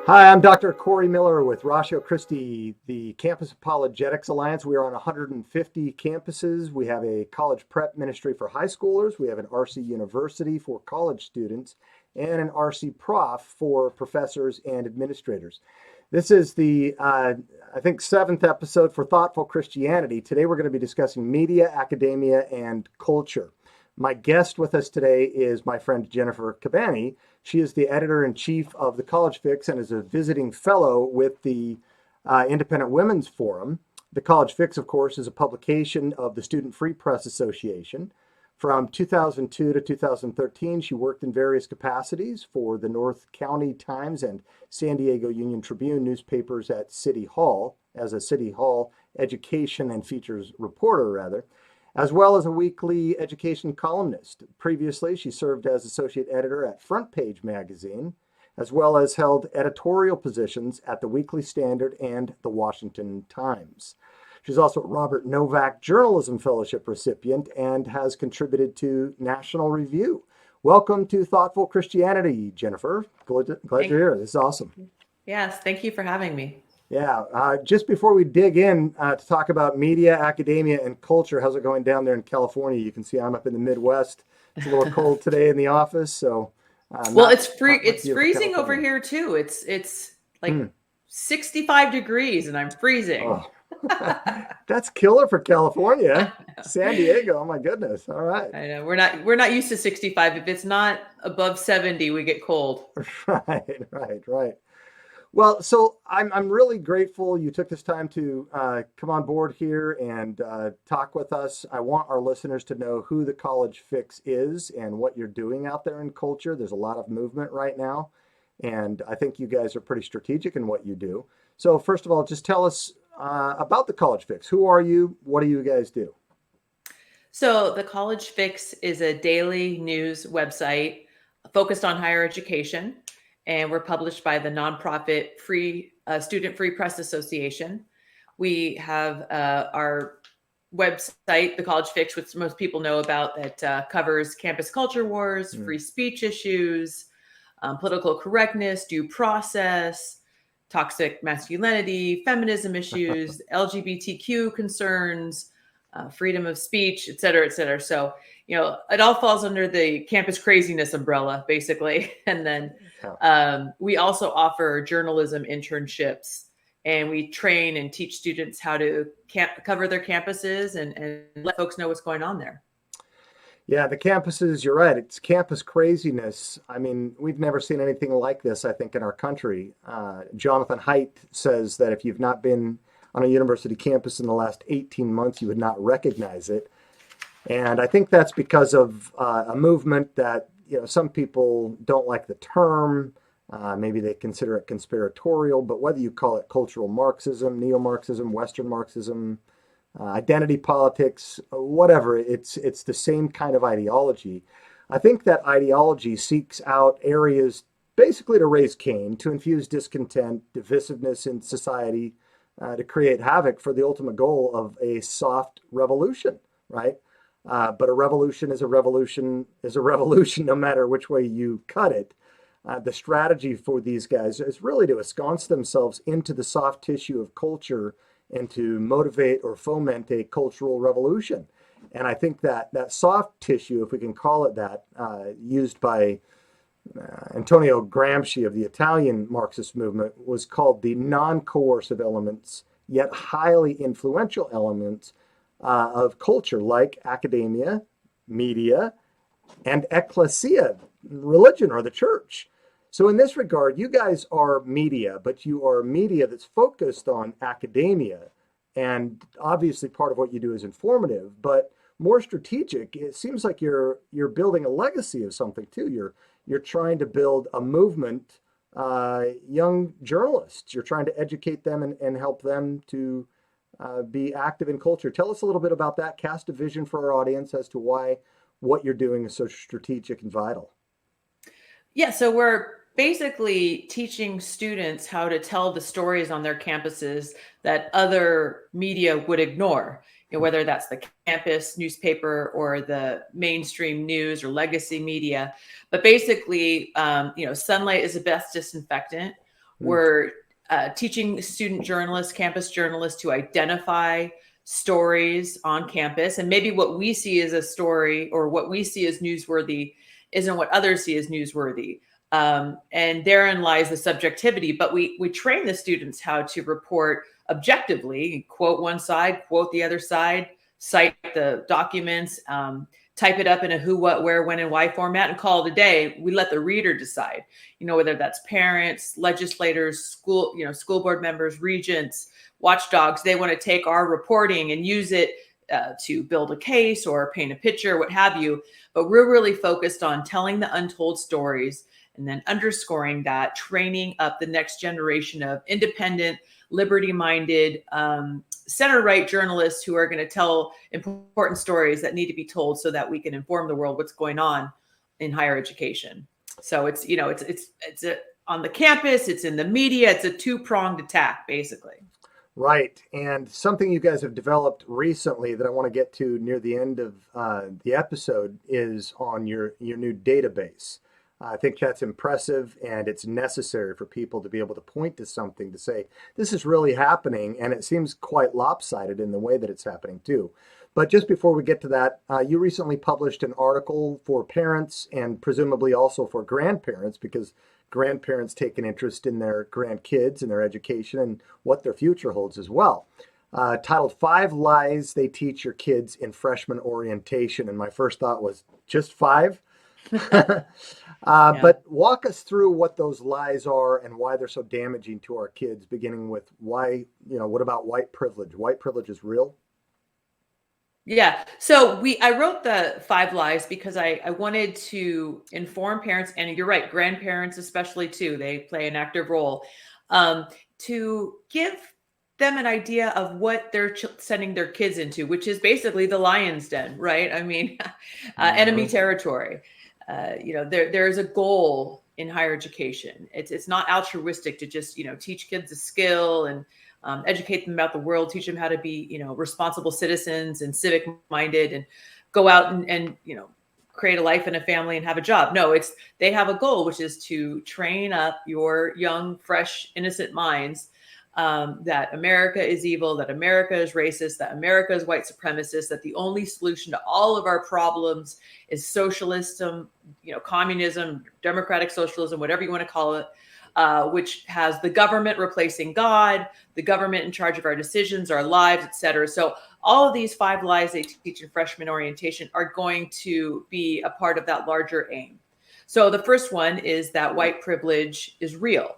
Hi, I'm Dr. Corey Miller with Ratio Christi, the Campus Apologetics Alliance. We are on 150 campuses. We have a college prep ministry for high schoolers. We have an RC University for college students and an RC Prof for professors and administrators. This is the, I think, seventh episode for Thoughtful Christianity. Today we're going to be discussing media, academia, and culture. My guest with us today is my friend Jennifer Kabbany. She is the editor-in-chief of the College Fix and is a visiting fellow with the Independent Women's Forum. The College Fix, of course, is a publication of the Student Free Press Association. From 2002 to 2013, she worked in various capacities for the North County Times and San Diego Union Tribune newspapers at City Hall, as a City Hall education and features reporter, as well as a weekly education columnist. Previously, she served as associate editor at Front Page magazine, as well as held editorial positions at the Weekly Standard and the Washington Times. She's also a Robert Novak Journalism Fellowship recipient and has contributed to National Review. Welcome to Thoughtful Christianity, Jennifer. Glad you're here. This is awesome. Yes, thank you for having me. Yeah, just before we dig in to talk about media, academia, and culture, how's it going down there in California? You can see I'm up in the Midwest. It's a little cold today in the office, so. Well, it's freezing over here too. It's like 65 degrees, and I'm freezing. Oh. That's killer for California. San Diego, oh my goodness. All right. I know we're not used to 65. If it's not above 70, we get cold. Right. Well, so I'm really grateful you took this time to come on board here and talk with us. I want our listeners to know who the College Fix is and what you're doing out there in culture. There's a lot of movement right now, and I think you guys are pretty strategic in what you do. So first of all, just tell us about the College Fix. Who are you? What do you guys do? So the College Fix is a daily news website focused on higher education. And we're published by the nonprofit Student Free Press Association. We have our website, the College Fix, which most people know about, that covers campus culture wars, free speech issues, political correctness, due process, toxic masculinity, feminism issues, LGBTQ concerns, freedom of speech, et cetera, et cetera. So, it all falls under the campus craziness umbrella, basically. And then we also offer journalism internships, and we train and teach students how to cover their campuses and let folks know what's going on there. Yeah, the campuses, you're right. It's campus craziness. I mean, we've never seen anything like this, I think, in our country. Jonathan Haidt says that if you've not been on a university campus in the last 18 months, you would not recognize it. And I think that's because of a movement that, some people don't like the term. Maybe they consider it conspiratorial, but whether you call it cultural Marxism, neo-Marxism, Western Marxism, identity politics, whatever, it's the same kind of ideology. I think that ideology seeks out areas basically to raise Cain, to infuse discontent, divisiveness in society, to create havoc for the ultimate goal of a soft revolution, right? But a revolution is a revolution no matter which way you cut it. The strategy for these guys is really to ensconce themselves into the soft tissue of culture and to motivate or foment a cultural revolution. And I think that soft tissue, if we can call it that, used by Antonio Gramsci of the Italian Marxist movement, was called the non-coercive elements, yet highly influential elements of culture, like academia, media, and ecclesia, religion or the church. So in this regard, you guys are media, but you are media that's focused on academia. And obviously part of what you do is informative, but more strategic. It seems like you're building a legacy of something too. You're trying to build a movement, young journalists. You're trying to educate them and help them to be active in culture. Tell us a little bit about that. Cast a vision for our audience as to why what you're doing is so strategic and vital. Yeah, so we're basically teaching students how to tell the stories on their campuses that other media would ignore. Whether that's the campus newspaper or the mainstream news or legacy media. But basically, sunlight is the best disinfectant. Mm. We're teaching student journalists, campus journalists to identify stories on campus. And maybe what we see as a story or what we see as newsworthy isn't what others see as newsworthy. And therein lies the subjectivity. But we train the students how to report objectively, quote one side, quote the other side, cite the documents, type it up in a who, what, where, when, and why format and call it a day. We let the reader decide, whether that's parents, legislators, school board members, regents, watchdogs. They want to take our reporting and use it to build a case or paint a picture, what have you. But we're really focused on telling the untold stories and then underscoring that, training up the next generation of independent, liberty-minded, center-right journalists who are going to tell important stories that need to be told so that we can inform the world what's going on in higher education. So it's on the campus, it's in the media, it's a two-pronged attack, basically. Right. And something you guys have developed recently that I want to get to near the end of the episode is on your new database. I think that's impressive, and it's necessary for people to be able to point to something to say, this is really happening, and it seems quite lopsided in the way that it's happening too. But just before we get to that, you recently published an article for parents and presumably also for grandparents, because grandparents take an interest in their grandkids and their education and what their future holds as well. Titled 5 Lies They Teach Your Kids in Freshman Orientation. And my first thought was, just 5? Yeah. But walk us through what those lies are and why they're so damaging to our kids, beginning with why, what about white privilege? White privilege is real? Yeah. So I wrote the 5 lies because I wanted to inform parents, and you're right, grandparents especially too, they play an active role, to give them an idea of what they're sending their kids into, which is basically the lion's den, right? I mean, enemy territory. There's a goal in higher education. It's not altruistic to just, teach kids a skill and educate them about the world, teach them how to be, responsible citizens and civic minded and go out and create a life and a family and have a job. No, they have a goal, which is to train up your young, fresh, innocent minds that America is evil, that America is racist, that America is white supremacist, that the only solution to all of our problems is socialism, communism, democratic socialism, whatever you want to call it, which has the government replacing God, the government in charge of our decisions, our lives, etc. So all of these 5 lies they teach in freshman orientation are going to be a part of that larger aim. So the first one is that white privilege is real.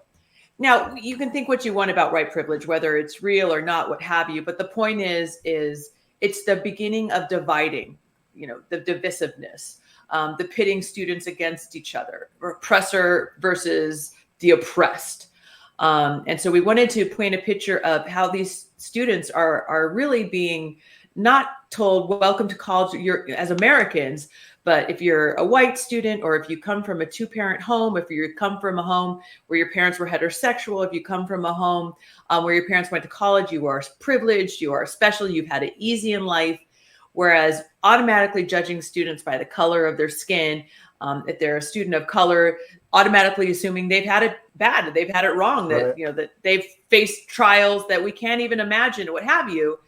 Now, you can think what you want about white privilege, whether it's real or not, what have you. But the point is it's the beginning of dividing, the divisiveness, the pitting students against each other, oppressor versus the oppressed. And so we wanted to paint a picture of how these students are really being not told, welcome to college as Americans, but if you're a white student, or if you come from a 2-parent home, if you come from a home where your parents were heterosexual, if you come from a home where your parents went to college, you are privileged, you are special, you've had it easy in life. Whereas automatically judging students by the color of their skin, if they're a student of color, automatically assuming they've had it bad, they've had it wrong, that Right. that they've faced trials that we can't even imagine, what have you.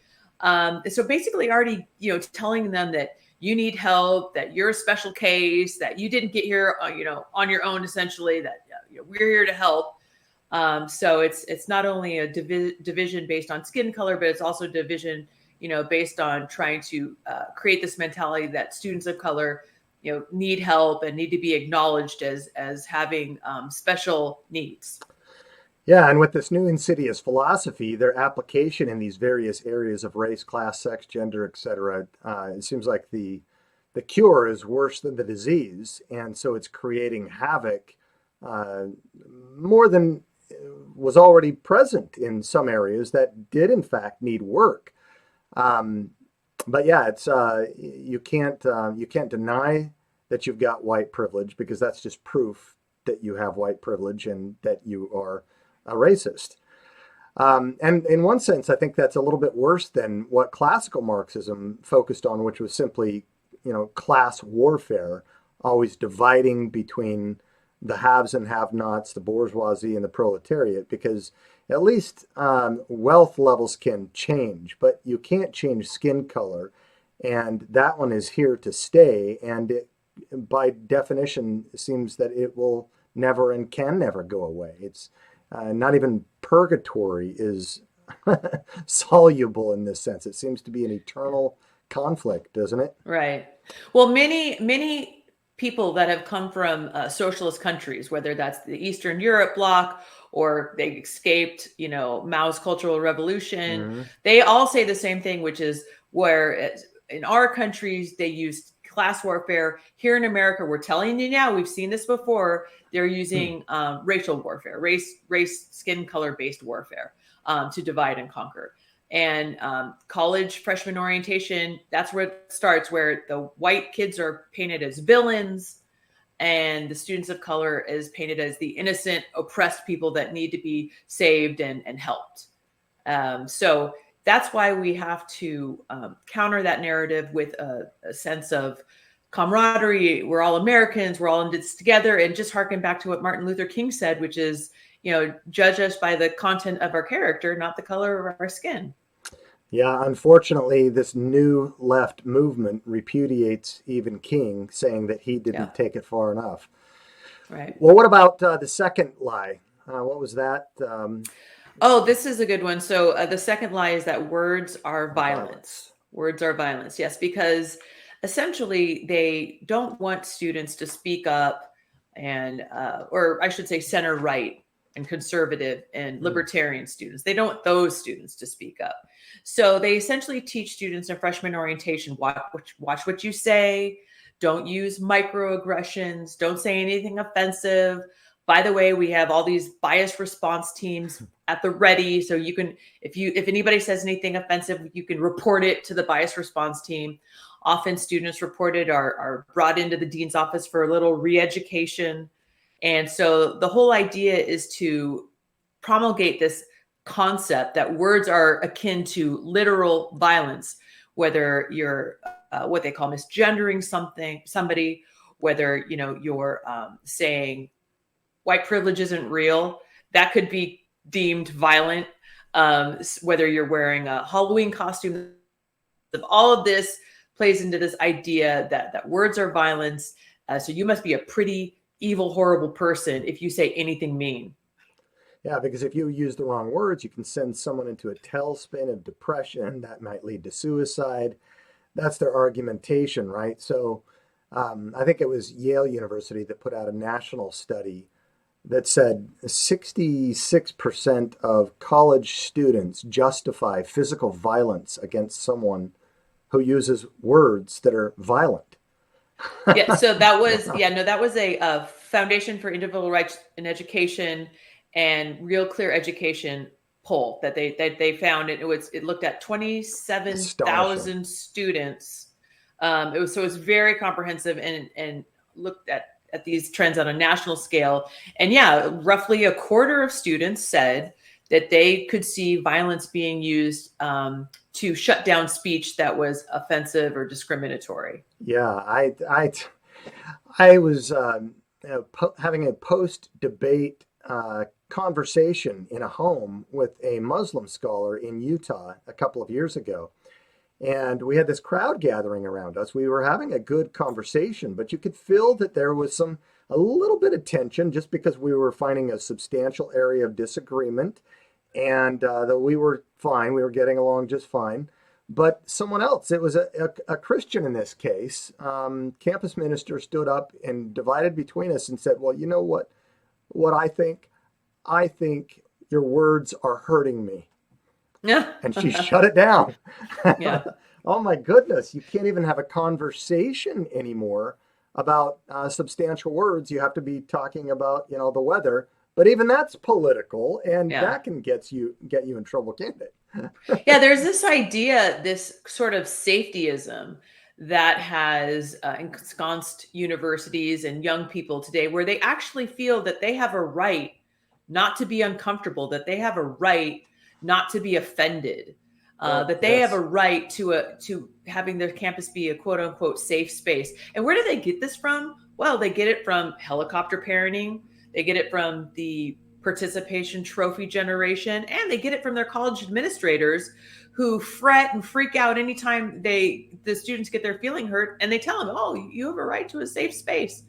So basically already, telling them that you need help, that you're a special case, that you didn't get here, on your own, essentially, that we're here to help. So it's not only a division based on skin color, but it's also division, based on trying to create this mentality that students of color, need help and need to be acknowledged as having special needs. Yeah, and with this new insidious philosophy, their application in these various areas of race, class, sex, gender, etc., it seems like the cure is worse than the disease, and so it's creating havoc more than was already present in some areas that did in fact need work. But yeah, it's you can't deny that you've got white privilege, because that's just proof that you have white privilege and that you are a racist. And in one sense, I think that's a little bit worse than what classical Marxism focused on, which was simply, class warfare, always dividing between the haves and have-nots, the bourgeoisie and the proletariat, because at least wealth levels can change, but you can't change skin color. And that one is here to stay. And it, by definition, seems that it will never and can never go away. It's not even purgatory is soluble in this sense. It seems to be an eternal conflict, doesn't it? Right. Well, many people that have come from socialist countries, whether that's the Eastern Europe bloc or they escaped, Mao's Cultural Revolution, Mm-hmm. they all say the same thing, which is where in our countries they used class warfare. Here in America, we're telling you now, we've seen this before. They're using racial warfare, race, skin color based warfare to divide and conquer. And college freshman orientation, that's where it starts, where the white kids are painted as villains and the students of color is painted as the innocent, oppressed people that need to be saved and helped. So that's why we have to counter that narrative with a sense of camaraderie. We're all Americans. We're all in this together. And just harken back to what Martin Luther King said, which is, judge us by the content of our character, not the color of our skin. Yeah, unfortunately, this new left movement repudiates even King, saying that he didn't take it far enough. Right. Well, what about the second lie? What was that? Oh, this is a good one. So the second lie is that words are violence. Words are violence. Yes, because essentially they don't want students to speak up and, or I should say center right and conservative and libertarian students. They don't want those students to speak up. So they essentially teach students in freshman orientation, watch what you say, don't use microaggressions, don't say anything offensive. By the way, we have all these bias response teams at the ready. So you can, if anybody says anything offensive, you can report it to the bias response team. Often students reported are brought into the dean's office for a little re-education. And so the whole idea is to promulgate this concept that words are akin to literal violence, whether you're what they call misgendering somebody, whether you're saying white privilege isn't real, that could be deemed violent. Whether you're wearing a Halloween costume, all of this plays into this idea that words are violence. So you must be a pretty evil, horrible person if you say anything mean. Yeah, because if you use the wrong words, you can send someone into a tailspin of depression that might lead to suicide. That's their argumentation, right? So I think it was Yale University that put out a national study that said 66% of college students justify physical violence against someone who uses words that are violent. Yeah, so that was that was a Foundation for Individual Rights in Education and Real Clear Education poll that they found. It looked at 27,000 students. It was very comprehensive and looked at these trends on a national scale. And yeah, roughly a quarter of students said that they could see violence being used to shut down speech that was offensive or discriminatory. Yeah, I was having a post-debate conversation in a home with a Muslim scholar in Utah a couple of years ago. And we had this crowd gathering around us. We were having a good conversation, but you could feel that there was a little bit of tension just because we were finding a substantial area of disagreement. And though we were fine, we were getting along just fine. But someone else, it was a Christian in this case, campus minister stood up and divided between us and said, well, you know what I think? I think your words are hurting me. Yeah. And she shut it down. Yeah. Oh my goodness. You can't even have a conversation anymore about substantial words. You have to be talking about, the weather. But even that's political, and that can get you in trouble, can't it? Yeah, there's this idea, this sort of safetyism that has ensconced universities and young people today, where they actually feel that they have a right not to be uncomfortable, that they have a right not to be offended, that they have a right to having their campus be a quote unquote safe space. And where do they get this from? Well, they get it from helicopter parenting, they get it from the participation trophy generation, and they get it from their college administrators who fret and freak out anytime the students get their feeling hurt, and they tell them, "Oh, you have a right to a safe space."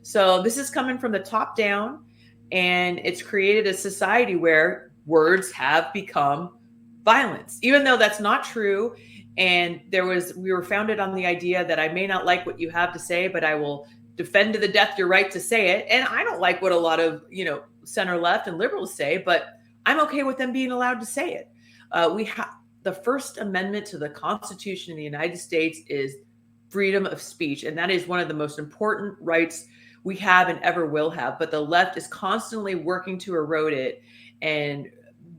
So this is coming from the top down, and it's created a society where words have become violence, even though that's not true. And we were founded on the idea that I may not like what you have to say, but I will defend to the death your right to say it. And I don't like what a lot of, center left and liberals say, but I'm okay with them being allowed to say it. We have the First Amendment to the Constitution in the United States is freedom of speech. And that is one of the most important rights we have and ever will have. But the left is constantly working to erode it. And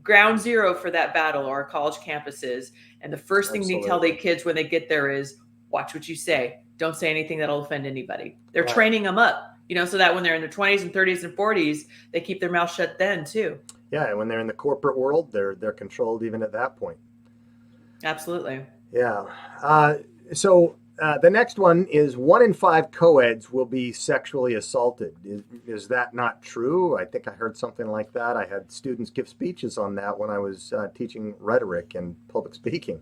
ground zero for that battle are college campuses. And the first thing they tell their kids when they get there is, watch what you say. Don't say anything that'll offend anybody. They're training them up, so that when they're in their 20s and 30s and 40s, they keep their mouth shut then too. Yeah, and when they're in the corporate world, they're controlled even at that point. Absolutely. Yeah. So the next one is 1 in 5 co-eds will be sexually assaulted. Is that not true? I think I heard something like that. I had students give speeches on that when I was teaching rhetoric and public speaking.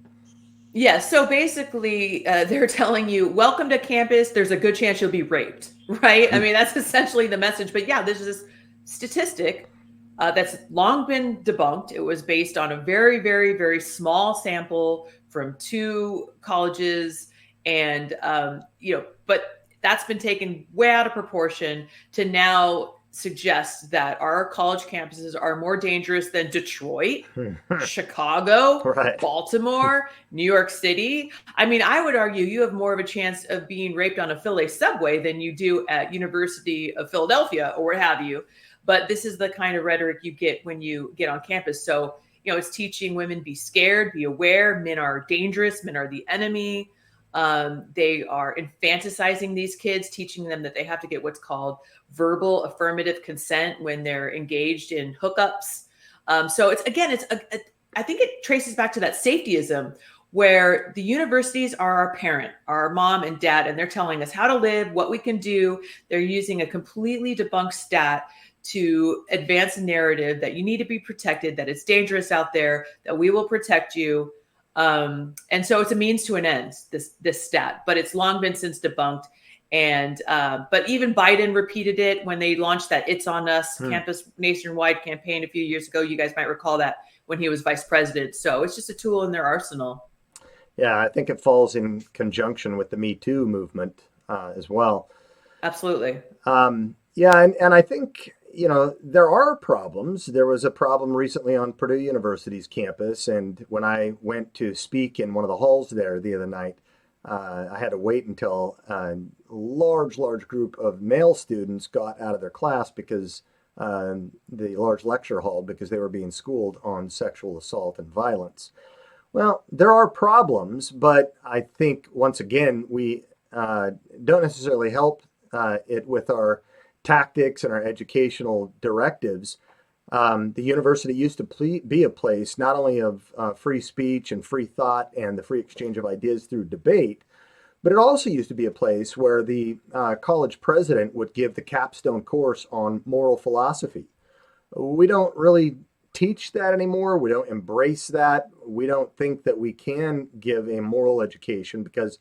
Yeah, so basically they're telling you, welcome to campus, there's a good chance you'll be raped, right? I mean, that's essentially the message. But yeah, there's this statistic that's long been debunked. It was based on a very, very, very small sample from 2 colleges. And, but that's been taken way out of proportion to now suggest that our college campuses are more dangerous than Detroit, Chicago, Baltimore, New York City. I mean, I would argue you have more of a chance of being raped on a Philly subway than you do at University of Philadelphia or what have you. But this is the kind of rhetoric you get when you get on campus. So, it's teaching women be scared, be aware. Men are dangerous. Men are the enemy. They are infanticizing these kids, teaching them that they have to get what's called verbal affirmative consent when they're engaged in hookups. So I think it traces back to that safetyism where the universities are our parent, our mom and dad, and they're telling us how to live, what we can do. They're using a completely debunked stat to advance a narrative that you need to be protected, that it's dangerous out there, that we will protect you. And so it's a means to an end, this stat, but it's long been since debunked. And but even Biden repeated it when they launched that "It's on Us" campus nationwide campaign a few years ago. You guys might recall that when he was vice president. So it's just a tool in their arsenal. Yeah, I think it falls in conjunction with the Me Too movement as well. Absolutely. Yeah, and I think there are problems. There was a problem recently on Purdue University's campus, and when I went to speak in one of the halls there the other night, I had to wait until a large group of male students got out of their class because the large lecture hall, because they were being schooled on sexual assault and violence. Well, there are problems, but I think once again we don't necessarily help it with our tactics and our educational directives. The university used to be a place not only of free speech and free thought and the free exchange of ideas through debate, but it also used to be a place where the college president would give the capstone course on moral philosophy. We don't really teach that anymore. We don't embrace that. We don't think that we can give a moral education because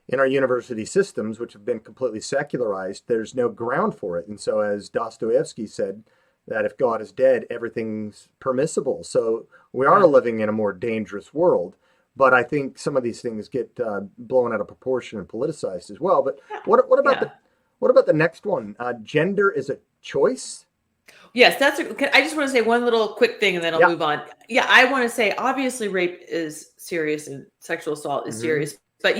in our university systems, which have been completely secularized, there's no ground for it. And so as Dostoevsky said, that if God is dead, everything's permissible. So we are living in a more dangerous world. But I think some of these things get blown out of proportion and politicized as well. But what about the next one? Gender is a choice? Yes, I just want to say one little quick thing and then I'll move on. Yeah, I want to say obviously rape is serious and sexual assault is serious. But,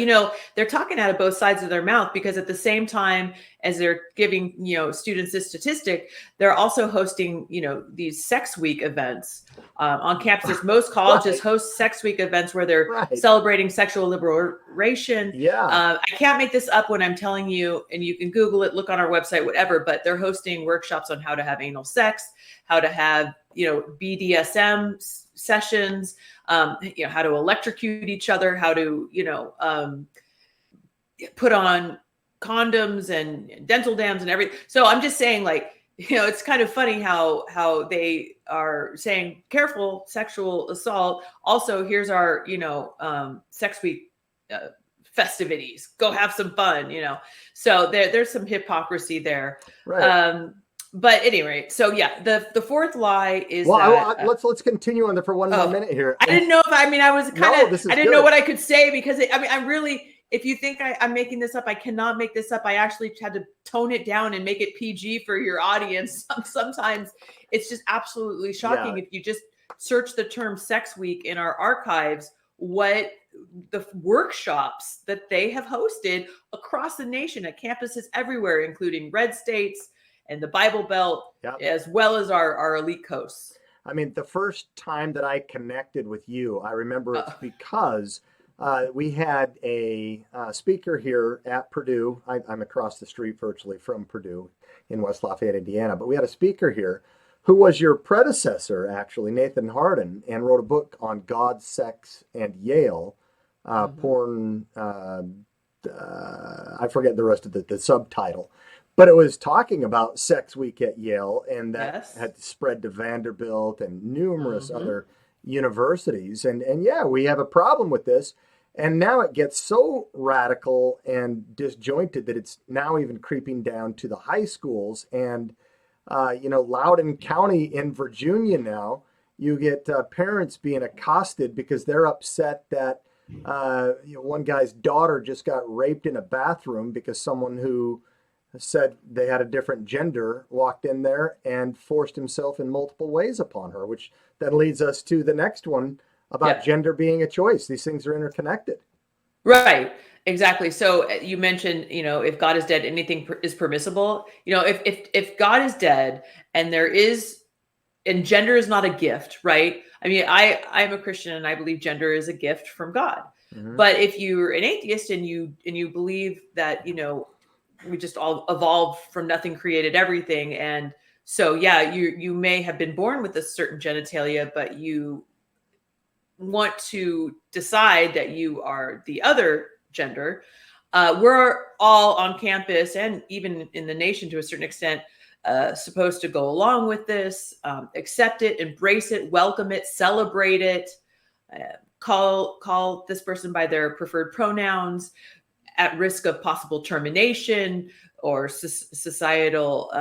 they're talking out of both sides of their mouth because at the same time as they're giving, students this statistic, they're also hosting, these sex week events on campuses. Most colleges host sex week events where they're celebrating sexual liberation. I can't make this up when I'm telling you, and you can Google it, look on our website, whatever, but they're hosting workshops on how to have anal sex, how to have, BDSM sessions, how to electrocute each other, how to, put on condoms and dental dams and everything. So I'm just saying, like, it's kind of funny how they are saying careful sexual assault. Also, here's our sex week festivities. Go have some fun. So there's some hypocrisy there. Right. But at any rate, so yeah, the fourth lie is Well, that let's continue on there for one more minute here. I didn't know if I was kind No, of this is I didn't good. know what I could say because I'm really, if you think I'm making this up, I cannot make this up. I actually had to tone it down and make it PG for your audience. Sometimes it's just absolutely shocking. Yeah. If you just search the term sex week in our archives, what the workshops that they have hosted across the nation at campuses everywhere, including red states and the Bible Belt, Yep. as well as our elite coasts. I mean, the first time that I connected with you, I remember it's because we had a speaker here at Purdue. I'm across the street virtually from Purdue in West Lafayette, Indiana. But we had a speaker here who was your predecessor, actually, Nathan Hardin, and wrote a book on God, sex, and Yale, porn. I forget the rest of the subtitle. But it was talking about Sex Week at Yale, and that had spread to Vanderbilt and numerous other universities. And yeah, we have a problem with this. And now it gets so radical and disjointed that it's now even creeping down to the high schools. And, Loudoun County in Virginia now, you get parents being accosted because they're upset that one guy's daughter just got raped in a bathroom because someone who said they had a different gender walked in there and forced himself in multiple ways upon her, which then leads us to the next one about gender being a choice. These things are interconnected. Right. Exactly. So you mentioned, if God is dead, anything is permissible. If God is dead and and gender is not a gift, right? I mean, I'm a Christian and I believe gender is a gift from God. But if you're an atheist and you believe that, we just all evolved from nothing, created everything. And so, yeah, you may have been born with a certain genitalia, but you want to decide that you are the other gender. We're all on campus and even in the nation to a certain extent supposed to go along with this, accept it, embrace it, welcome it, celebrate it, call this person by their preferred pronouns, at risk of possible termination or societal,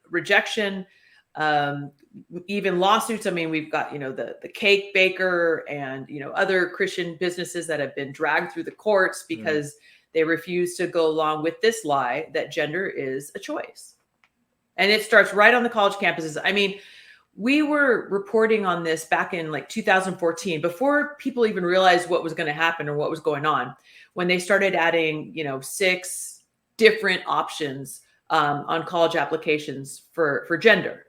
rejection, even lawsuits. I mean, we've got, the cake baker and, other Christian businesses that have been dragged through the courts because they refuse to go along with this lie that gender is a choice. And it starts right on the college campuses. I mean, we were reporting on this back in like 2014, before people even realized what was going to happen or what was going on, when they started adding, 6 different options on college applications for gender.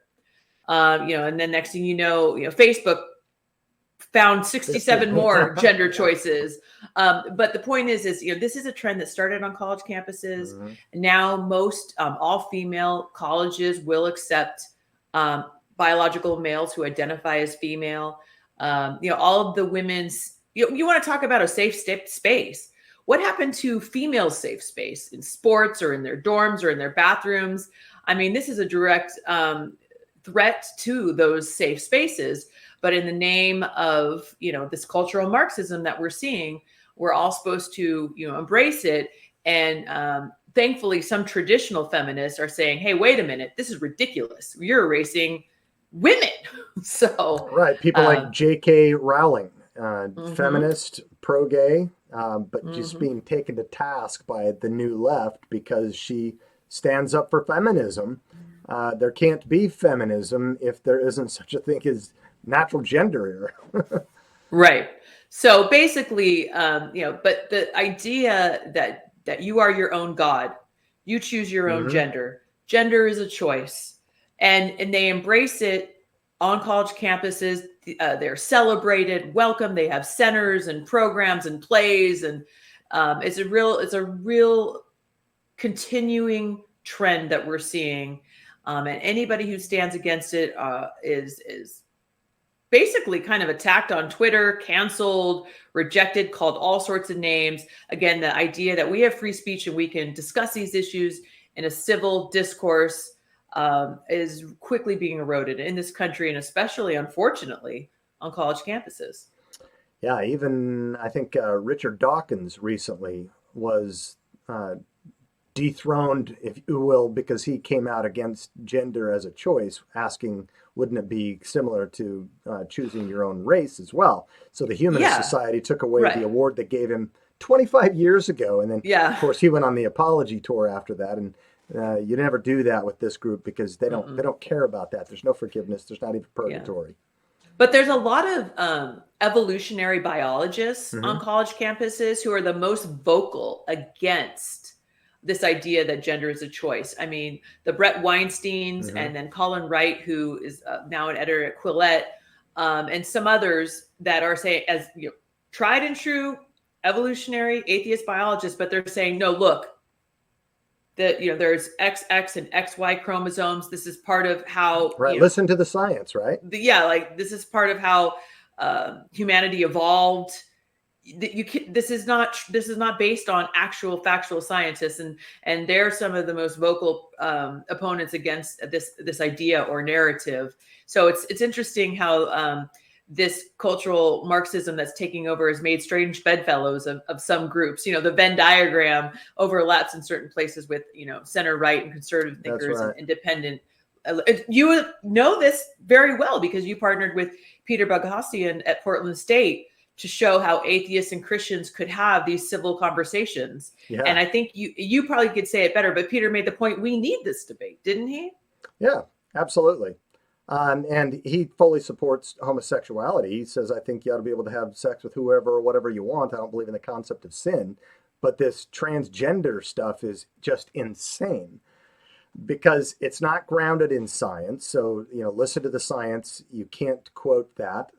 And then next thing Facebook found 67 more gender choices. But the point is, this is a trend that started on college campuses. Now most all female colleges will accept biological males who identify as female. All of the women's, you want to talk about a safe space. What happened to female safe space in sports or in their dorms or in their bathrooms? I mean, this is a direct threat to those safe spaces. But in the name of, this cultural Marxism that we're seeing, we're all supposed to, embrace it. And thankfully, some traditional feminists are saying, hey, wait a minute, this is ridiculous. You're erasing women. So right, people like J.K. Rowling, feminist, pro-gay, but just being taken to task by the new left because she stands up for feminism. There can't be feminism if there isn't such a thing as natural gender here. Right. So basically, but the idea that you are your own God, you choose your own gender. Gender is a choice. And they embrace it on college campuses. They're celebrated, welcome. They have centers and programs and plays, and it's a real continuing trend that we're seeing. And anybody who stands against it is basically kind of attacked on Twitter, canceled, rejected, called all sorts of names. Again, the idea that we have free speech and we can discuss these issues in a civil discourse is quickly being eroded in this country, and especially, unfortunately, on college campuses. Yeah, even I think Richard Dawkins recently was uh, dethroned, if you will, because he came out against gender as a choice, asking, wouldn't it be similar to choosing your own race as well? So the Humanist Yeah, Society took away the right. award they gave him 25 years ago. And then, of Yeah. course, he went on the apology tour after that. And you never do that with this group because they Mm-mm. don't care about that. There's no forgiveness. There's not even Yeah. purgatory. But there's a lot of evolutionary biologists on Hmm. college campuses who are the most vocal against this idea that gender is a choice. I mean, the Brett Weinsteins Hmm. and then Colin Wright, who is now an editor at Quillette, and some others that are saying, as tried and true evolutionary atheist biologists, but they're saying, no, look, that there's XX and XY chromosomes. This is part of how Right. Listen to the science, right? like this is part of how humanity evolved. This is not based on actual factual scientists, and they're some of the most vocal opponents against this idea or narrative. So it's interesting how this cultural Marxism that's taking over has made strange bedfellows of some groups. The Venn diagram overlaps in certain places with center right and conservative That's thinkers and right. independent. You would know this very well because you partnered with Peter Boghossian at Portland State to show how atheists and Christians could have these civil conversations. And Yeah. I think you probably could say it better, but Peter made the point, we need this debate, didn't he? Yeah, absolutely. And he fully supports homosexuality. He says, I think you ought to be able to have sex with whoever or whatever you want. I don't believe in the concept of sin. But this transgender stuff is just insane because it's not grounded in science. So, listen to the science. You can't quote that.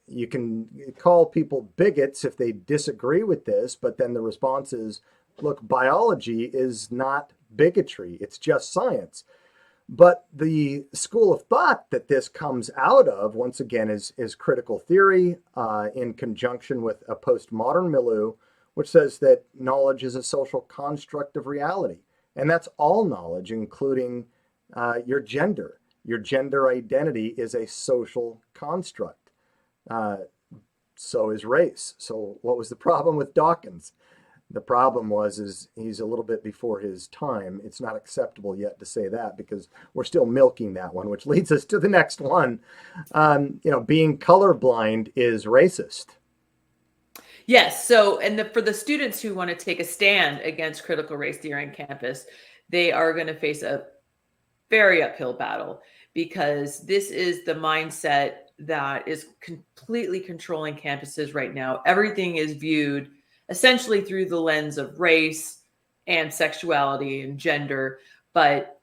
You can call people bigots if they disagree with this, but then the response is, look, biology is not bigotry, it's just science. But the school of thought that this comes out of, once again, is critical theory in conjunction with a postmodern milieu, which says that knowledge is a social construct of reality. And that's all knowledge, including your gender. Your gender identity is a social construct. Uh, so is race. So what was the problem with Dawkins? The problem is he's a little bit before his time. It's not acceptable yet to say that because we're still milking that one, which leads us to the next one. Being colorblind is racist. Yes. So, and for the students who want to take a stand against critical race theory on campus, they are going to face a very uphill battle because this is the mindset that is completely controlling campuses right now. Everything is viewed essentially through the lens of race and sexuality and gender. But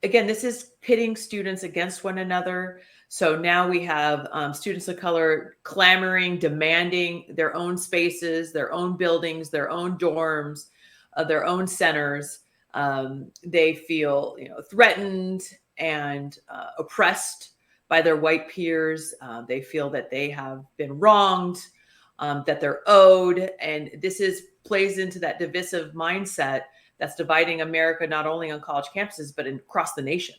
again, this is pitting students against one another. So now we have students of color clamoring, demanding their own spaces, their own buildings, their own dorms, their own centers. They feel, threatened and oppressed by their white peers. They feel that they have been wronged, that they're owed, and this plays into that divisive mindset that's dividing America not only on college campuses but across the nation.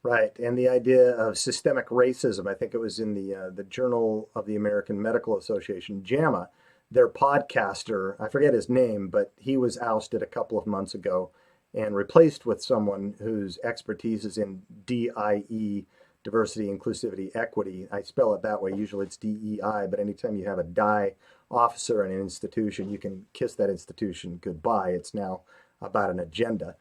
Right, and the idea of systemic racism. I think it was in the Journal of the American Medical Association, JAMA. Their podcaster, I forget his name, but he was ousted a couple of months ago and replaced with someone whose expertise is in DIE, diversity, inclusivity, equity. I spell it that way. Usually it's DEI, but anytime you have a die officer in an institution, you can kiss that institution goodbye. It's now about an agenda.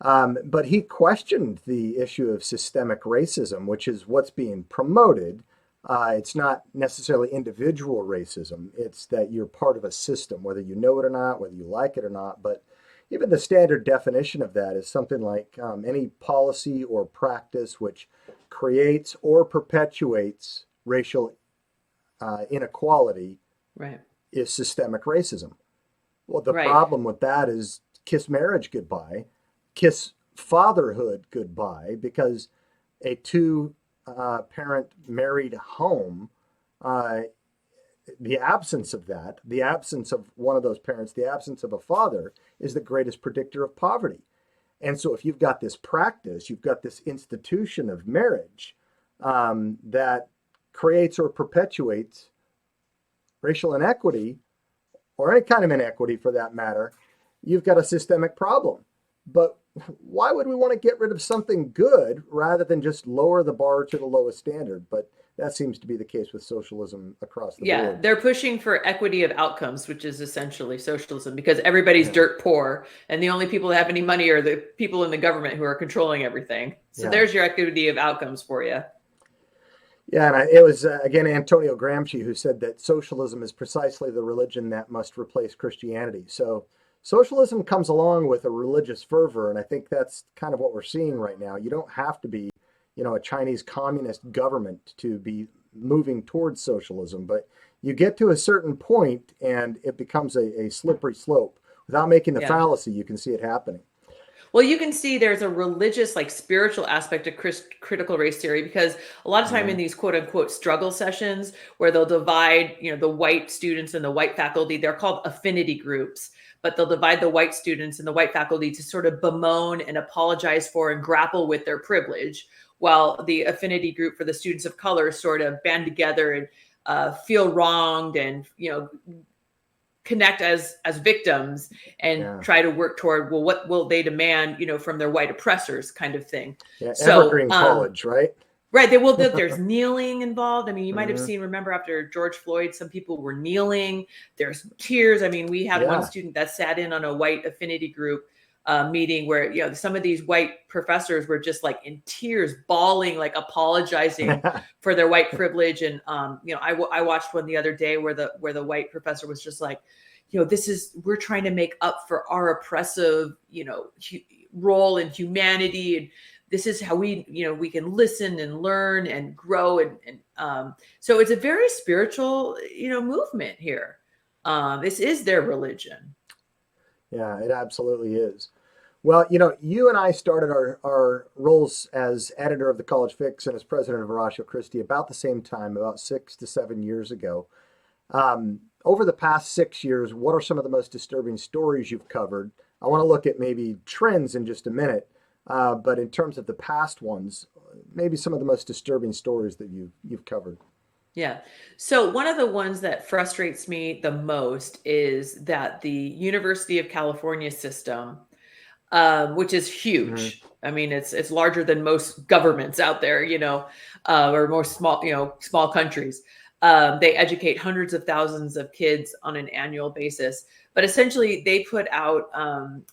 But he questioned the issue of systemic racism, which is what's being promoted. It's not necessarily individual racism. It's that you're part of a system, whether you know it or not, whether you like it or not. But even the standard definition of that is something like any policy or practice which creates or perpetuates racial inequality Right. is systemic racism. Well, the Right. problem with that is kiss marriage goodbye, kiss fatherhood goodbye, because a two parent married home, uh, the absence of that, the absence of one of those parents, the absence of a father is the greatest predictor of poverty. And so if you've got this practice, you've got this institution of marriage that creates or perpetuates racial inequity, or any kind of inequity for that matter, you've got a systemic problem. But why would we want to get rid of something good rather than just lower the bar to the lowest standard? But that seems to be the case with socialism across the Yeah, board. they're pushing for equity of outcomes, which is essentially socialism, because everybody's Yeah. dirt poor, and the only people that have any money are the people in the government who are controlling everything. So Yeah. there's your equity of outcomes for you. Yeah, and it was again Antonio Gramsci who said that socialism is precisely the religion that must replace Christianity. So socialism comes along with a religious fervor, and I think that's kind of what we're seeing right now. You don't have to be, a Chinese communist government to be moving towards socialism, but you get to a certain point and it becomes a slippery slope. Without making the Yeah. fallacy, you can see it happening. Well, you can see there's a religious, like spiritual aspect of critical race theory, because a lot of time in Mhm. these quote unquote struggle sessions where they'll divide, the white students and the white faculty, they're called affinity groups, but they'll divide the white students and the white faculty to sort of bemoan and apologize for and grapple with their privilege, while the affinity group for the students of color sort of band together and feel wronged and, connect as victims and Yeah, try to work toward, well, what will they demand, from their white oppressors, kind of thing. yeah, So evergreen college, right? right, they will. There's kneeling involved. I mean, you might have Mhm. seen, remember after George Floyd, some people were kneeling. There's tears. I mean, we had one Yeah. student that sat in on a white affinity group meeting where, some of these white professors were just like in tears, bawling, like apologizing for their white privilege. And I watched one the other day where the white professor was just like, we're trying to make up for our oppressive, role in humanity, and this is how we can listen and learn and grow, and so it's a very spiritual movement here. This is their religion. Yeah, it absolutely is. Well, you and I started our roles as editor of the College Fix and as president of Ratio Christi about the same time, about 6 to 7 years ago. Over the past 6 years, what are some of the most disturbing stories you've covered? I want to look at maybe trends in just a minute, but in terms of the past ones, maybe some of the most disturbing stories that you've covered. Yeah. So one of the ones that frustrates me the most is that the University of California system, which is Hmm. huge. I mean, it's larger than most governments out there, or most small countries. They educate hundreds of thousands of kids on an annual basis. But essentially, they put out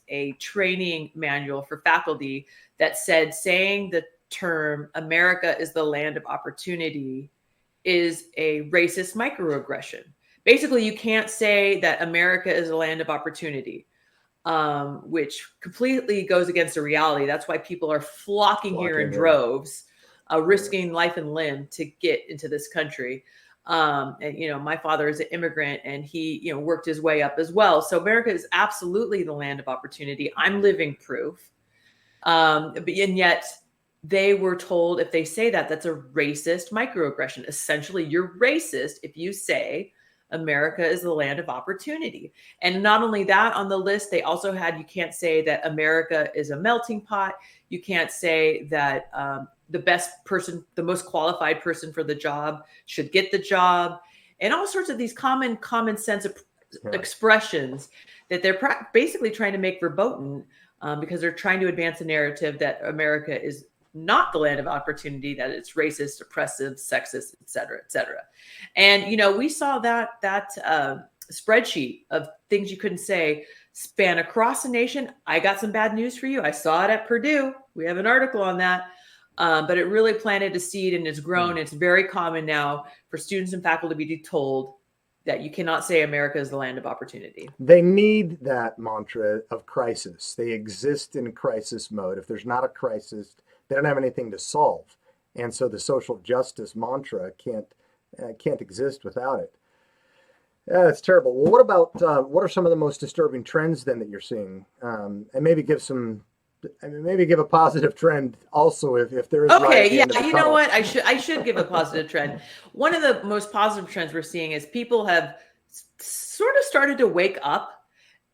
a training manual for faculty that said saying the term "America is the land of opportunity" is a racist microaggression. Basically, you can't say that America is a land of opportunity, which completely goes against the reality. That's why people are flocking here in Flocking in. droves, risking life and limb to get into this country. And my father is an immigrant, and he worked his way up as well. So America is absolutely the land of opportunity. I'm living proof. And yet they were told if they say that, that's a racist microaggression. Essentially, you're racist if you say America is the land of opportunity. And not only that, on the list, they also had you can't say that America is a melting pot. You can't say that the best person, the most qualified person for the job should get the job, and all sorts of these common sense Yeah. expressions that they're basically trying to make verboten, because they're trying to advance a narrative that America is not the land of opportunity, that it's racist, oppressive, sexist, et cetera, et cetera. And we saw that spreadsheet of things you couldn't say span across the nation. I got some bad news for you. I saw it at Purdue. We have an article on that. But it really planted a seed and it's grown. Hmm. It's very common now for students and faculty to be told that you cannot say America is the land of opportunity. They need that mantra of crisis. They exist in crisis mode. If there's not a crisis, they don't have anything to solve. And so the social justice mantra can't exist without it. Yeah, that's terrible. Well, what about what are some of the most disturbing trends then that you're seeing? And maybe give some I mean, maybe give a positive trend also if there is light Okay, at the yeah, end of the you know tunnel. what? I should give a positive trend. One of the most positive trends we're seeing is people have sort of started to wake up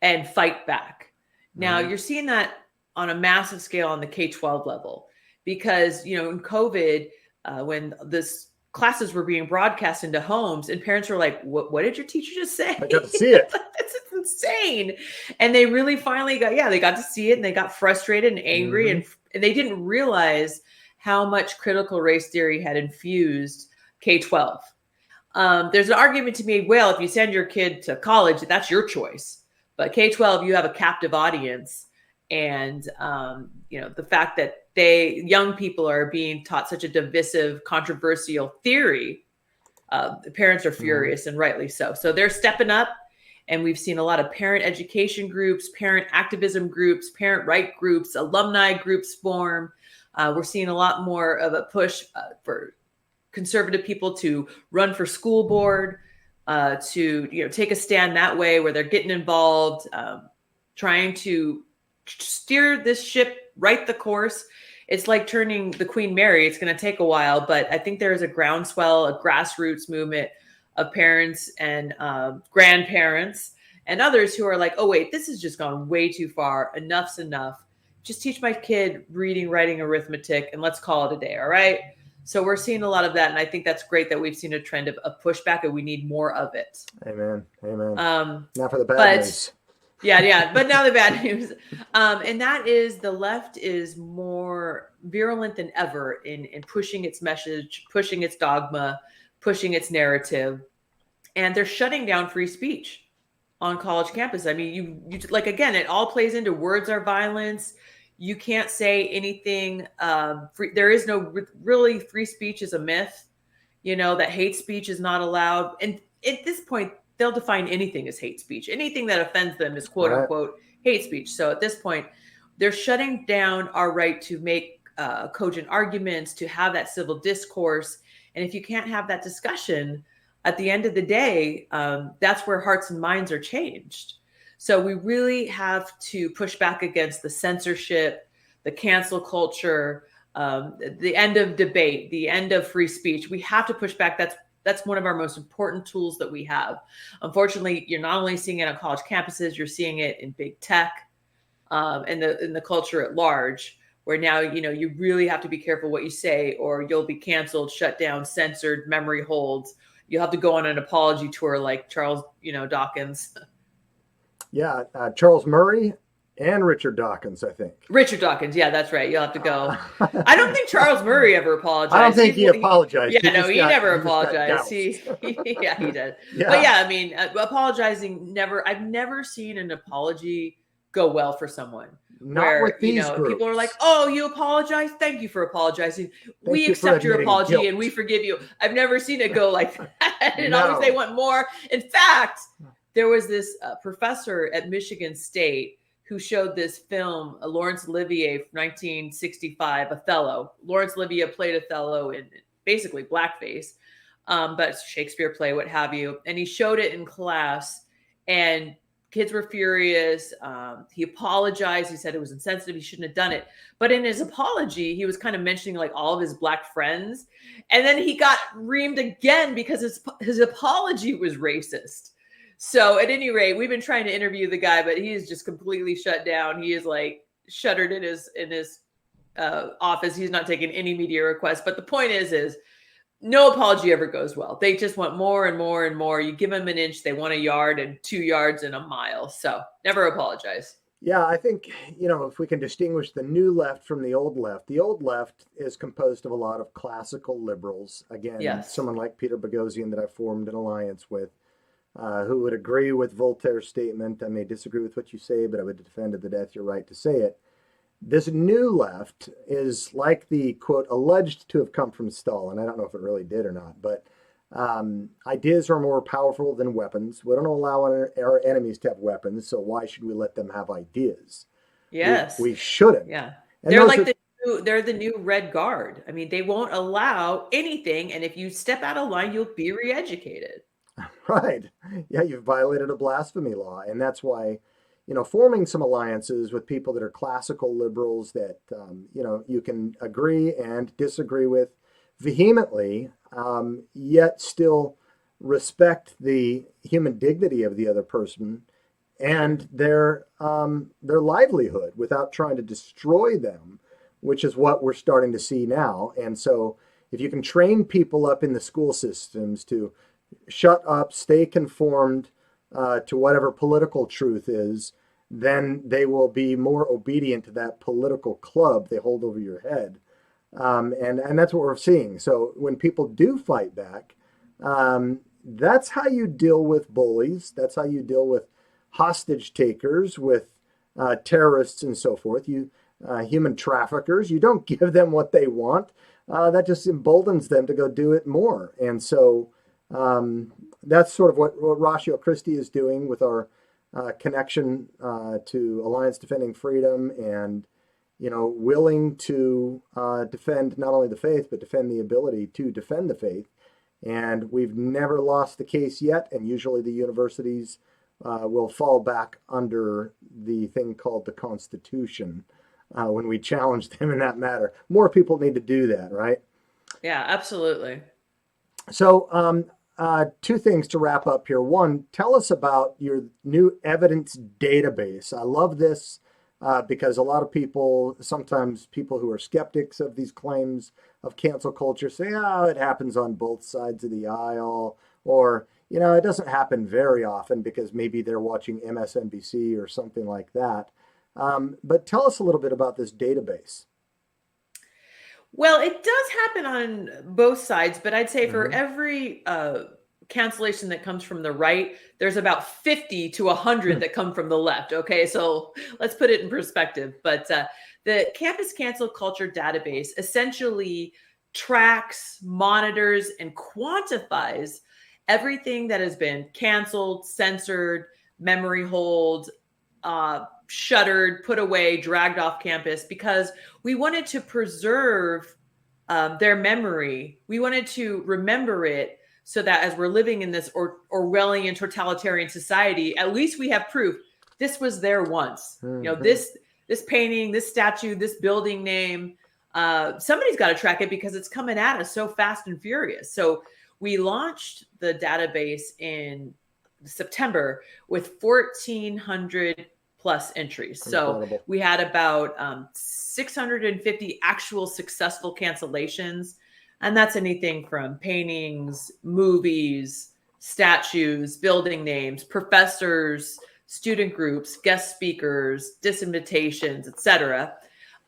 and fight back. Now, Mhm. you're seeing that on a massive scale on the K-12 level because, in COVID, when this classes were being broadcast into homes and parents were like, what did your teacher just say? I got to see it. That's insane. And they really finally they got to see it and they got frustrated and angry Hmm. and they didn't realize how much critical race theory had infused K-12. There's an argument to be made, well, if you send your kid to college, that's your choice. But K-12, you have a captive audience. And, the fact that young people are being taught such a divisive, controversial theory, the parents are Hmm. furious and rightly so. So they're stepping up. And we've seen a lot of parent education groups, parent activism groups, parent right groups, alumni groups form. We're seeing a lot more of a push for conservative people to run for school board, to take a stand that way, where they're getting involved, trying to steer this ship right the course. It's like turning the Queen Mary. It's going to take a while, but I think there is a groundswell, a grassroots movement of parents and grandparents and others who are like, oh wait, this has just gone way too far. Enough's enough. Just teach my kid reading, writing, arithmetic, and let's call it a day. All right. So we're seeing a lot of that, and I think that's great that we've seen a trend of pushback, and we need more of it. Amen. Amen. Um, Now for the bad but news. yeah. But now the bad news, and that is the left is more virulent than ever in pushing its message, pushing its dogma, pushing its narrative, and they're shutting down free speech on college campus. I mean, you like, again, it all plays into words are violence. You can't say anything. There is no really free speech is a myth. That hate speech is not allowed. And at this point, they'll define anything as hate speech. Anything that offends them is quote Right. unquote hate speech. So at this point, they're shutting down our right to make cogent arguments, to have that civil discourse. And if you can't have that discussion, at the end of the day, that's where hearts and minds are changed. So we really have to push back against the censorship, the cancel culture, the end of debate, the end of free speech. We have to push back. That's one of our most important tools that we have. Unfortunately, you're not only seeing it on college campuses, you're seeing it in big tech, and the culture at large, where now you really have to be careful what you say, or you'll be canceled, shut down, censored, memory holds. You'll have to go on an apology tour like Charles, Dawkins. Yeah. Charles Murray and Richard Dawkins, I think. Richard Dawkins, yeah, that's right. You'll have to go. I I don't think Charles Murray ever don't apologized. think he apologized. Yeah, no, he never He just got apologized. doused. Yeah, he did. But Yeah. yeah, I mean, apologizing never. I've never seen an apology go well for someone Not where with these people are like, groups. "Oh, you apologize? Thank you for apologizing. We Thank you for accept your admitting apology and we guilt. forgive you." I've never seen it go like that. And always they No. want more. In fact, there was this professor at Michigan State who showed this film, Laurence Olivier, 1965, Othello. Laurence Olivier played Othello in basically blackface, but Shakespeare play, what have you. And he showed it in class, and kids were furious. He apologized. He said it was insensitive. He shouldn't have done it. But in his apology, he was kind of mentioning like all of his black friends. And then he got reamed again because his apology was racist. So at any rate, we've been trying to interview the guy, but he is just completely shut down. He is like shuttered in his office. He's not taking any media requests. But the point is no apology ever goes well. They just want more and more and more. You give them an inch, they want a yard, and 2 yards and a mile. So never apologize. Yeah, I think, if we can distinguish the new left from the old left is composed of a lot of classical liberals. Again, Yes. someone like Peter Boghossian that I formed an alliance with, who would agree with Voltaire's statement. I may disagree with what you say, but I would defend to the death your right to say it. This new left is like the quote alleged to have come from Stalin. I don't know if it really did or not, but ideas are more powerful than weapons. We don't allow our enemies to have weapons, so why should we let them have ideas? Yes. We shouldn't. Yeah. And They're those like are, they're the new Red Guard. I mean, they won't allow anything, and if you step out of line, you'll be re-educated. right. Yeah, you've violated a blasphemy law, and that's why, forming some alliances with people that are classical liberals that, you can agree and disagree with vehemently, yet still respect the human dignity of the other person and their livelihood without trying to destroy them, which is what we're starting to see now. And so if you can train people up in the school systems to shut up, stay conformed to whatever political truth is, then they will be more obedient to that political club they hold over your head. And that's what we're seeing. So when people do fight back, that's how you deal with bullies. That's how you deal with hostage takers, with terrorists and so forth. Human traffickers. You don't give them what they want. That just emboldens them to go do it more. And so that's sort of what Ratio Christi is doing with our connection to Alliance Defending Freedom, and willing to defend not only the faith, but defend the ability to defend the faith. And we've never lost the case yet, and usually the universities will fall back under the thing called the Constitution when we challenge them in that matter. More people need to do that, right? Yeah, absolutely. So two things to wrap up here. One, tell us about your new evidence database. I love this because a lot of people, sometimes people who are skeptics of these claims of cancel culture, say, oh, it happens on both sides of the aisle, or, it doesn't happen very often because maybe they're watching MSNBC or something like that. But tell us a little bit about this database. Well, it does happen on both sides, but I'd say for Mhm. every cancellation that comes from the right, there's about 50 to 100 that come from the left. Okay, so let's put it in perspective. But the Campus Cancel Culture Database essentially tracks, monitors, and quantifies everything that has been canceled, censored, memory hold, shuttered, put away, dragged off campus, because we wanted to preserve their memory. We wanted to remember it so that as we're living in this Orwellian totalitarian society, at least we have proof this was there once. Mhm. This painting, this statue, this building name, somebody's got to track it because it's coming at us so fast and furious. So we launched the database in September with 1,400 plus entries. Incredible. So we had about 650 actual successful cancellations. And that's anything from paintings, movies, statues, building names, professors, student groups, guest speakers, disinvitations, etc.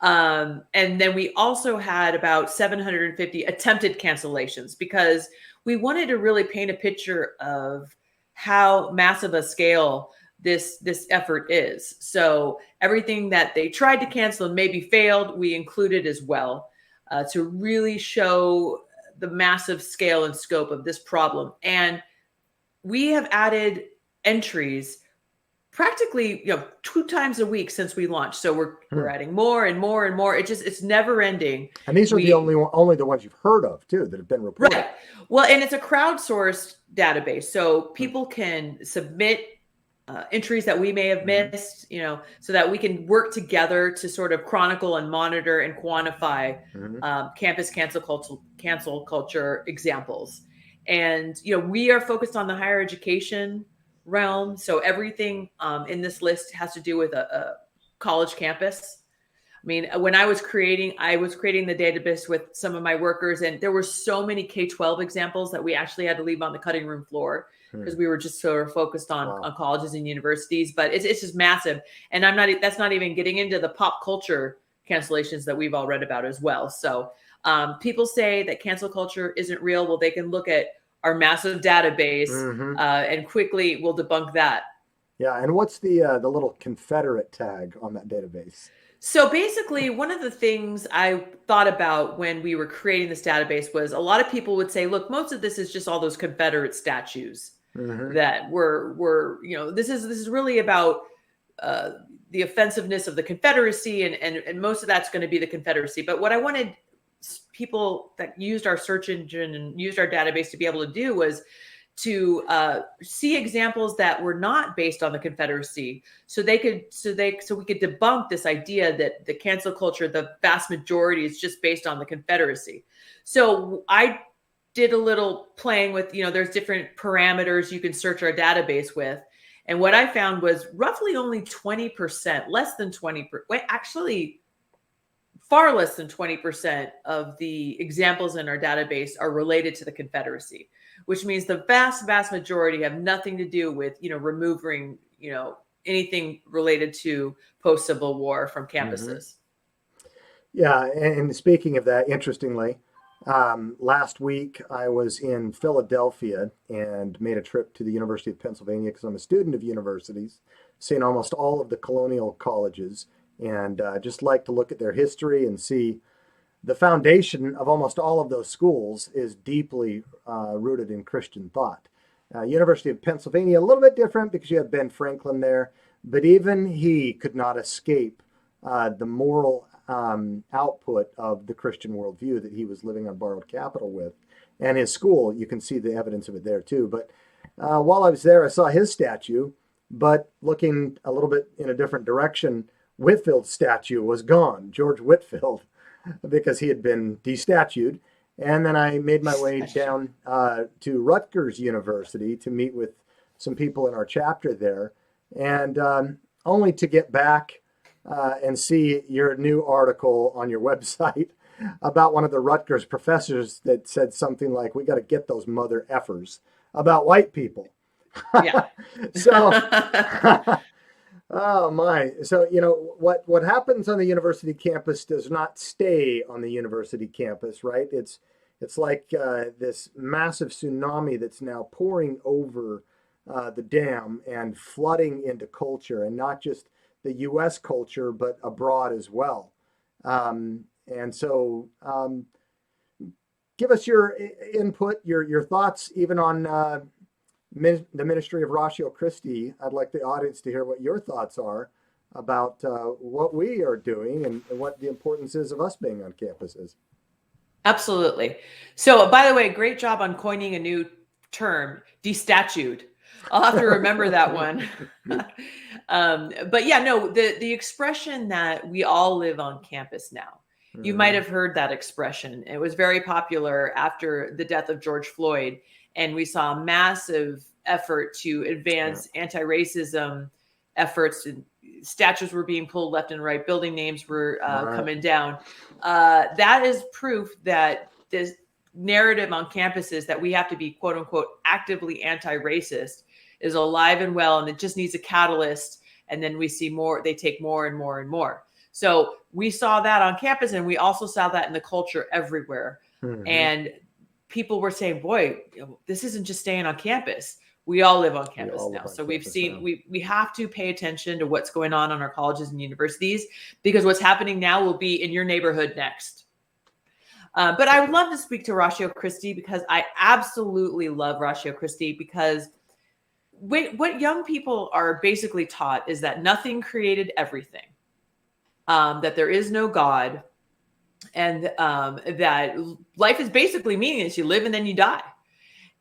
And then we also had about 750 attempted cancellations because we wanted to really paint a picture of how massive a scale this effort is. So everything that they tried to cancel and maybe failed, we included as well to really show the massive scale and scope of this problem. And we have added entries practically 2 times a week since we launched. So we're adding more and more and more. It's never ending. And these are the only the ones you've heard of too that have been reported. Right. Well, and it's a crowdsourced database, so people can submit entries that we may have missed, so that we can work together to sort of chronicle and monitor and quantify campus cancel culture examples. And we are focused on the higher education realm, so everything in this list has to do with a college campus. I mean, when I was creating the database with some of my workers, and there were so many K-12 examples that we actually had to leave on the cutting room floor because we were just sort of focused on colleges and universities. But it's just massive, and that's not even getting into the pop culture cancellations that we've all read about as well. So people say that cancel culture isn't real. Well, they can look at our massive database and quickly we'll debunk that. Yeah, and what's the little Confederate tag on that database? So basically, one of the things I thought about when we were creating this database was a lot of people would say, look, most of this is just all those Confederate statues that were this is really about the offensiveness of the Confederacy, and most of that's going to be the Confederacy. But what I wanted people that used our search engine and used our database to be able to do was see examples that were not based on the Confederacy, so we could debunk this idea that the cancel culture, the vast majority, is just based on the Confederacy. So I did a little playing with, there's different parameters you can search our database with. And what I found was roughly only 20%, less than 20%, actually far less than 20% of the examples in our database are related to the Confederacy, which means the vast, vast majority have nothing to do with, removing, anything related to post-Civil War from campuses. Yeah, and speaking of that, interestingly, last week I was in Philadelphia and made a trip to the University of Pennsylvania because I'm a student of universities, seeing almost all of the colonial colleges, and just like to look at their history and see the foundation of almost all of those schools is deeply rooted in Christian thought. University of Pennsylvania, a little bit different because you have Ben Franklin there, but even he could not escape the moral output of the Christian worldview that he was living on borrowed capital with. And his school, you can see the evidence of it there too. But while I was there, I saw his statue, but looking a little bit in a different direction, Whitfield's statue was gone, George Whitfield, because he had been destatued. And then I made my way down to Rutgers University to meet with some people in our chapter there, and only to get back and see your new article on your website about one of the Rutgers professors that said something like, "We got to get those mother effers," about white people. Yeah. So, oh my. So, what happens on the university campus does not stay on the university campus, right? It's like this massive tsunami that's now pouring over the dam and flooding into culture, and not just the U.S. culture, but abroad as well. And so give us your input, your thoughts, even on the ministry of Ratio Christi. I'd like the audience to hear what your thoughts are about what we are doing and what the importance is of us being on campuses. Absolutely. So, by the way, great job on coining a new term, destatued. I'll have to remember that one. But yeah, no, the expression that we all live on campus now, you might have heard that expression. It was very popular after the death of George Floyd, and we saw a massive effort to advance anti-racism efforts. And statues were being pulled left and right, building names were coming down. That is proof that this narrative on campuses that we have to be, quote unquote, actively anti-racist is alive and well, and it just needs a catalyst. And then we see more, they take more and more and more. So we saw that on campus, and we also saw that in the culture everywhere. And people were saying, boy, this isn't just staying on campus. We all live on campus now. So we've seen, we have to pay attention to what's going on our colleges and universities, because what's happening now will be in your neighborhood next. But I would love to speak to Ratio Christi, because I absolutely love Ratio Christi, because what young people are basically taught is that nothing created everything, that there is no God, and that life is basically meaningless. You live and then you die.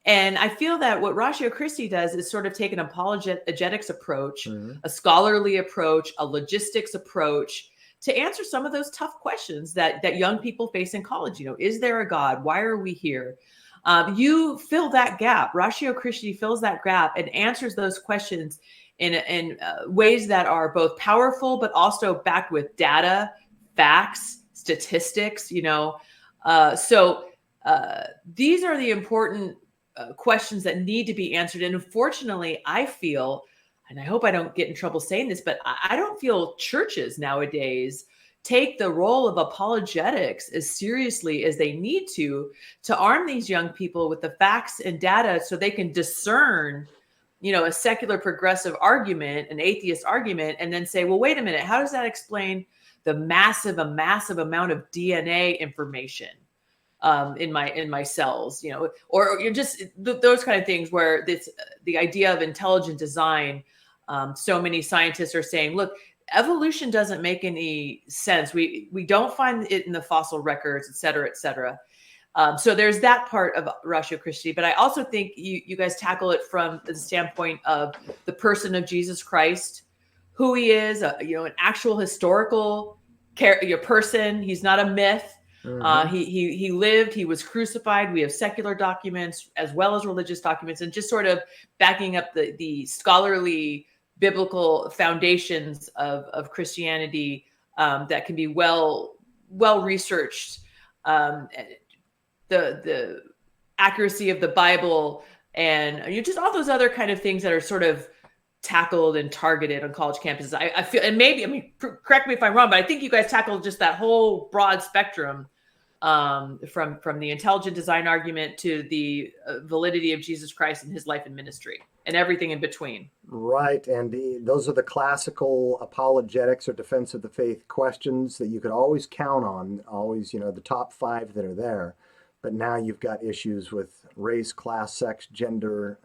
And I feel that what Ratio Christi does is sort of take an apologetics approach, a scholarly approach, a logistics approach to answer some of those tough questions that young people face in college. Is there a God? Why are we here? You fill that gap. Ratio Christi fills that gap and answers those questions in ways that are both powerful, but also backed with data, facts, statistics. So these are the important questions that need to be answered. And unfortunately, I feel, and I hope I don't get in trouble saying this, but I don't feel churches nowadays take the role of apologetics as seriously as they need to arm these young people with the facts and data so they can discern, a secular progressive argument, an atheist argument, and then say, well, wait a minute, how does that explain the massive amount of DNA information in my cells, or you're just those kind of things where the idea of intelligent design. So many scientists are saying, look, evolution doesn't make any sense. We don't find it in the fossil records, et cetera, et cetera. So there's that part of Ratio Christi, but I also think you guys tackle it from the standpoint of the person of Jesus Christ, who he is, an actual historical person. He's not a myth. Mm-hmm. He lived. He was crucified. We have secular documents as well as religious documents, and just sort of backing up the scholarly biblical foundations of Christianity that can be well researched. The accuracy of the Bible, and just all those other kind of things that are sort of tackled and targeted on college campuses. I feel, and maybe, correct me if I'm wrong, but I think you guys tackled just that whole broad spectrum, from the intelligent design argument to the validity of Jesus Christ and his life and ministry and everything in between. Right, and those are the classical apologetics or defense of the faith questions that you could always count on, always, the top 5 that are there. But now you've got issues with race, class, sex, gender,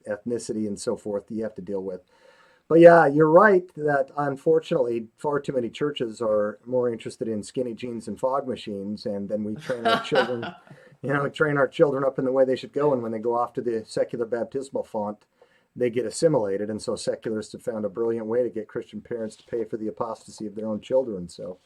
ethnicity, and so forth that you have to deal with. But yeah, you're right that unfortunately far too many churches are more interested in skinny jeans and fog machines, and then we train our children, train our children up in the way they should go, and when they go off to the secular baptismal font, they get assimilated. And so secularists have found a brilliant way to get Christian parents to pay for the apostasy of their own children. So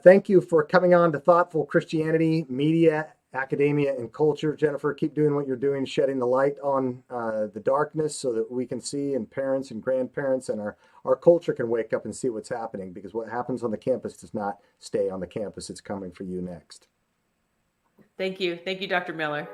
thank you for coming on to Thoughtful Christianity, Media, Academia, and Culture. Jennifer, keep doing what you're doing, shedding the light on the darkness so that we can see, and parents and grandparents and our culture can wake up and see what's happening, because what happens on the campus does not stay on the campus. It's coming for you next. Thank you. Thank you, Dr. Miller.